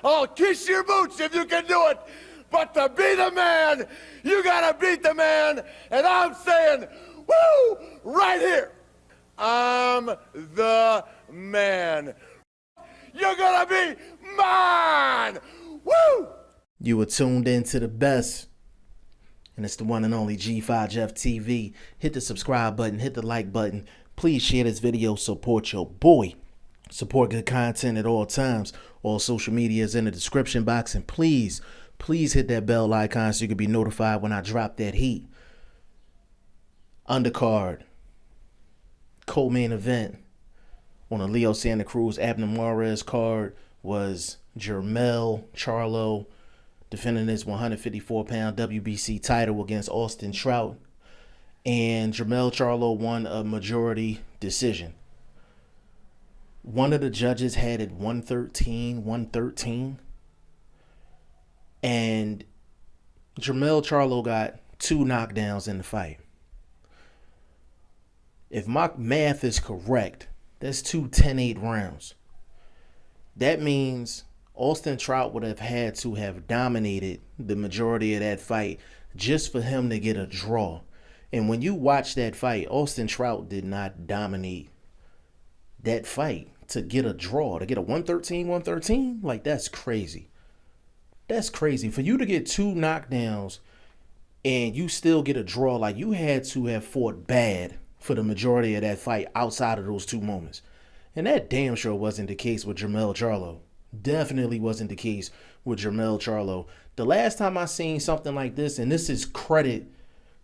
I'll kiss your boots if you can do it. But to be the man, you gotta beat the man. And I'm saying, woo, right here. I'm the man. You're gonna be mine. Woo! You were tuned in to the best. And it's the one and only G5 Jeff TV. Hit the subscribe button, hit the like button. Please share this video, support your boy. Support good content at all times. All social media is in the description box. And please hit that bell icon so you can be notified when I drop that heat. Undercard. Co-main event on a Leo Santa Cruz Abner Mares card was Jermell Charlo defending his 154-pound WBC title against Austin Trout. And Jermell Charlo won a majority decision. One of the judges had it 113. And Jermell Charlo got 2 knockdowns in the fight. If my math is correct, that's 2 10-8 rounds. That means Austin Trout would have had to have dominated the majority of that fight just for him to get a draw. And when you watch that fight, Austin Trout did not dominate that fight to get a draw, to get a 113. Like, that's crazy. That's crazy. For you to get 2 knockdowns and you still get a draw, like, you had to have fought bad for the majority of that fight outside of those 2 moments. And that damn sure wasn't the case with Jermell Charlo. Definitely wasn't the case with Jermell Charlo. The last time I seen something like this, and this is credit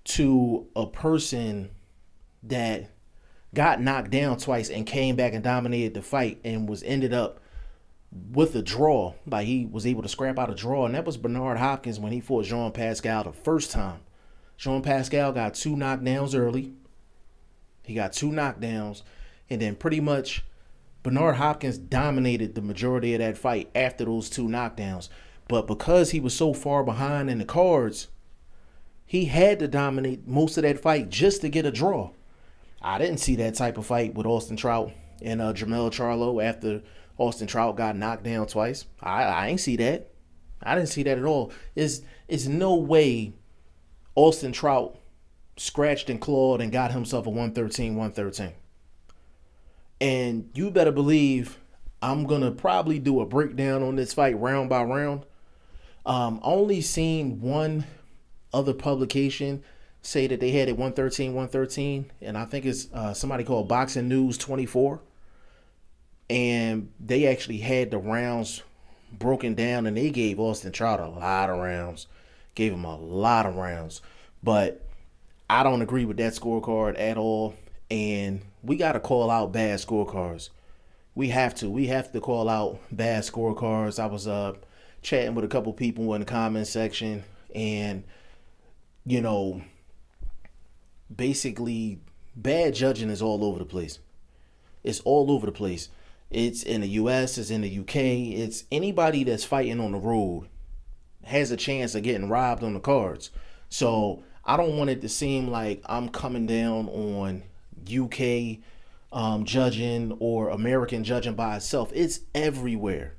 to a person that got knocked down twice and came back and dominated the fight and was ended up with a draw. Like, he was able to scrap out a draw, and that was Bernard Hopkins when he fought Jean Pascal the first time. Jean Pascal got 2 knockdowns early. He got 2 knockdowns, and then pretty much Bernard Hopkins dominated the majority of that fight after those 2 knockdowns. But because he was so far behind in the cards, he had to dominate most of that fight just to get a draw. I didn't see that type of fight with Austin Trout and Jermell Charlo after Austin Trout got knocked down twice. I ain't see that. I didn't see that at all. It's no way Austin Trout scratched and clawed and got himself a 113. And you better believe I'm going to probably do a breakdown on this fight round by round. Only seen one other publication say that they had it 113, and I think it's somebody called Boxing News 24. And they actually had the rounds broken down, and they gave Austin Trout a lot of rounds. Gave him a lot of rounds. But I don't agree with that scorecard at all. And we got to call out bad scorecards. We have to. We have to call out bad scorecards. I was chatting with a couple people in the comment section, and, you know, basically bad judging is all over the place. It's all over the place. It's in the U.S., it's in the U.K. It's anybody that's fighting on the road has a chance of getting robbed on the cards. So I don't want it to seem like I'm coming down on UK judging or American judging by itself. It's everywhere.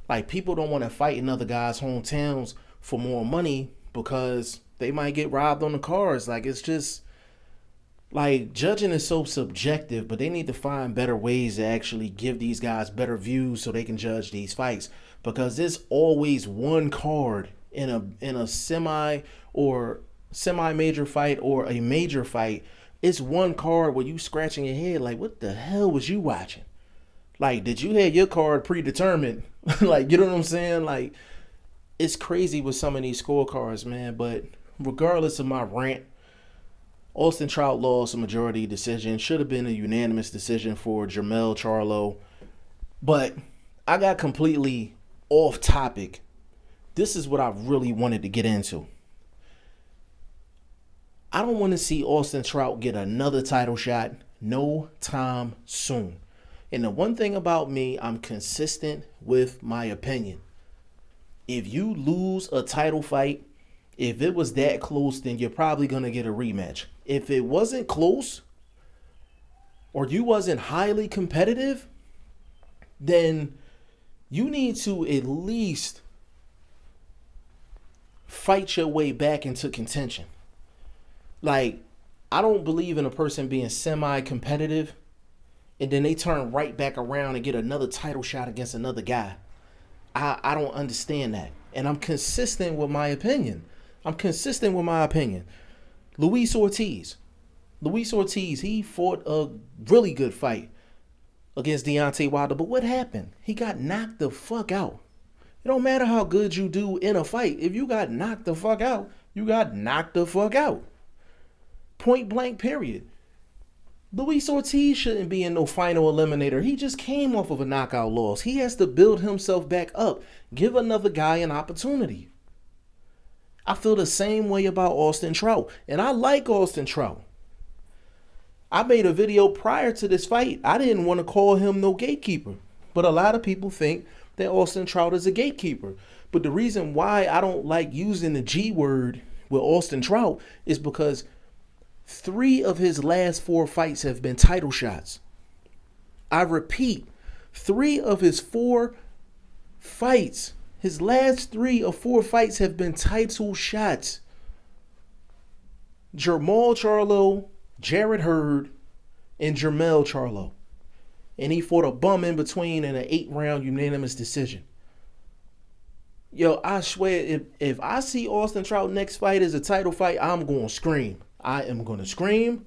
Like, people don't want to fight in other guys' hometowns for more money because they might get robbed on the cards. Like, it's just, like, judging is so subjective, but they need to find better ways to actually give these guys better views so they can judge these fights, because there's always one card in a semi or semi-major fight or a major fight. It's one card where you scratching your head like, what the hell was you watching? Like, did you have your card predetermined? Like, you know what I'm saying? Like, it's crazy with some of these scorecards, man. But regardless of my rant, Austin Trout lost a majority decision. Should have been a unanimous decision for Jermell Charlo. But I got completely off topic. This is what I really wanted to get into. I don't want to see Austin Trout get another title shot no time soon. And the one thing about me, I'm consistent with my opinion. If you lose a title fight, if it was that close, then you're probably going to get a rematch. If it wasn't close or you wasn't highly competitive, then you need to at least fight your way back into contention. Like, I don't believe in a person being semi-competitive and then they turn right back around and get another title shot against another guy. I don't understand that. And I'm consistent with my opinion. Luis Ortiz, he fought a really good fight against Deontay Wilder. But what happened? He got knocked the fuck out. It don't matter how good you do in a fight. If you got knocked the fuck out, you got knocked the fuck out. Point blank, period. Luis Ortiz shouldn't be in no final eliminator. He just came off of a knockout loss. He has to build himself back up. Give another guy an opportunity. I feel the same way about Austin Trout. And I like Austin Trout. I made a video prior to this fight. I didn't want to call him no gatekeeper. But a lot of people think that Austin Trout is a gatekeeper. But the reason why I don't like using the G word with Austin Trout is because 3 of his last 4 fights have been title shots. I repeat, 3 of his 4 fights, his last 3 or 4 fights have been title shots. Jermall Charlo, Jarrett Hurd, and Jermell Charlo. And he fought a bum in between in an 8-round unanimous decision. Yo, I swear, if I see Austin Trout next fight as a title fight, I'm going to scream. I am going to scream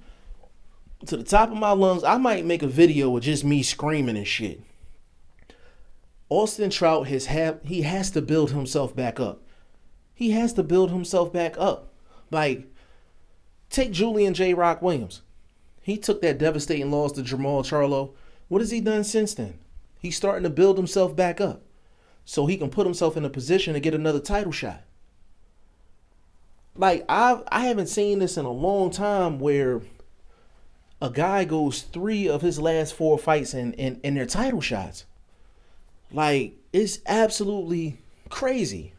to the top of my lungs. I might make a video with just me screaming and shit. Austin Trout he has to build himself back up. He has to build himself back up. Like, take Julian J. Rock Williams. He took that devastating loss to Jermall Charlo. What has he done since then? He's starting to build himself back up so he can put himself in a position to get another title shot. Like, I haven't seen this in a long time where a guy goes 3 of his last 4 fights in their title shots. Like, it's absolutely crazy.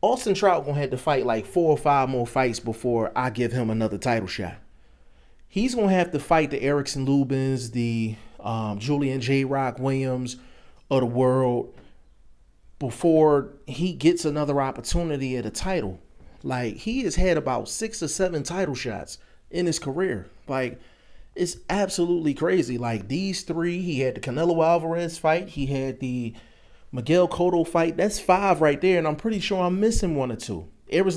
Austin Trout gonna have to fight like 4 or 5 more fights before I give him another title shot. He's gonna have to fight the Erickson Lubins, the Julian J. Rock Williams of the world before he gets another opportunity at a title. Like, he has had about 6 or 7 title shots in his career. Like, it's absolutely crazy. Like, these 3, he had the Canelo Alvarez fight. He had the Miguel Cotto fight. That's 5 right there, and I'm pretty sure I'm missing 1 or 2.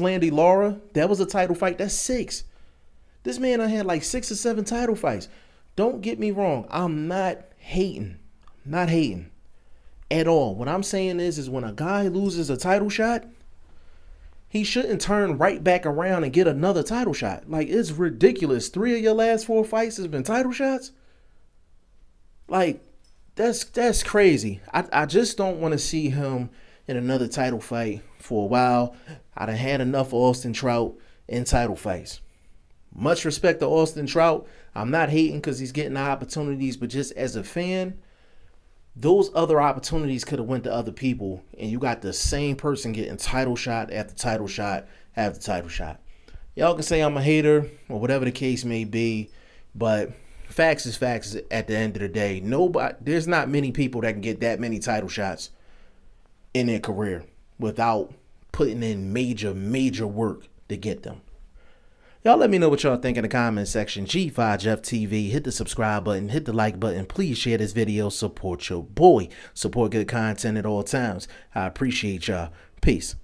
Landy Lara, that was a title fight. That's 6. This man, I had like 6 or 7 title fights. Don't get me wrong. I'm not hating. Not hating at all. What I'm saying is when a guy loses a title shot, he shouldn't turn right back around and get another title shot. Like, it's ridiculous. 3 of your last 4 fights has been title shots. Like, that's crazy. I just don't want to see him in another title fight for a while. I done had enough of Austin Trout in title fights. Much respect to Austin Trout. I'm not hating because he's getting the opportunities, but just as a fan, those other opportunities could have went to other people, and you got the same person getting title shot after title shot after title shot. Y'all can say I'm a hater or whatever the case may be, but facts is facts at the end of the day. There's not many people that can get that many title shots in their career without putting in major work to get them. Y'all let me know what y'all think in the comment section. G5 Jeff TV. Hit the subscribe button. Hit the like button. Please share this video. Support your boy. Support good content at all times. I appreciate y'all. Peace.